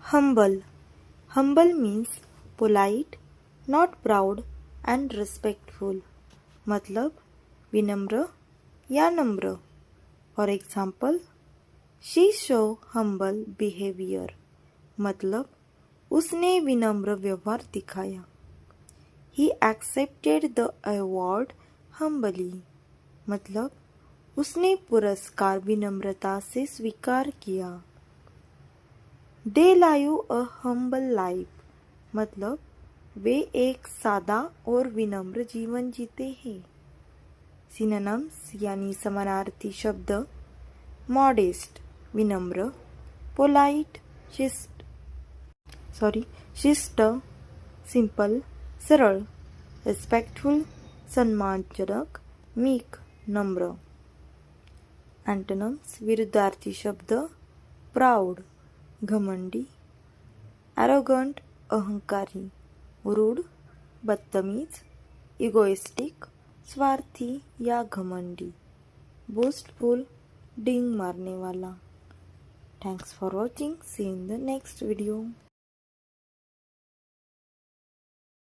Humble. Humble means polite, not proud and respectful. मतलब विनम्र या नम्र. For example, she show humble behavior. मतलब उसने विनम्र व्यवहार दिखाया. He accepted the award humbly. मतलब उसने पुरस्कार विनम्रता से स्वीकार KIA. They live a humble life. मतलब वे एक सादा और विनम्र जीवन जीते हैं. Synonyms यानी समानार्थी शब्द modest विनम्र, polite शिष्ट, simple सरल, respectful सम्मानजनक, meek नम्र. Antonyms विरुद्धार्थी शब्द proud घमंडी, arrogant अहंकारी, rude बदतमीज, egoistic स्वार्थी या घमंडी, boastful डिंग मारने वाला. Thanks for watching. See you in the next video.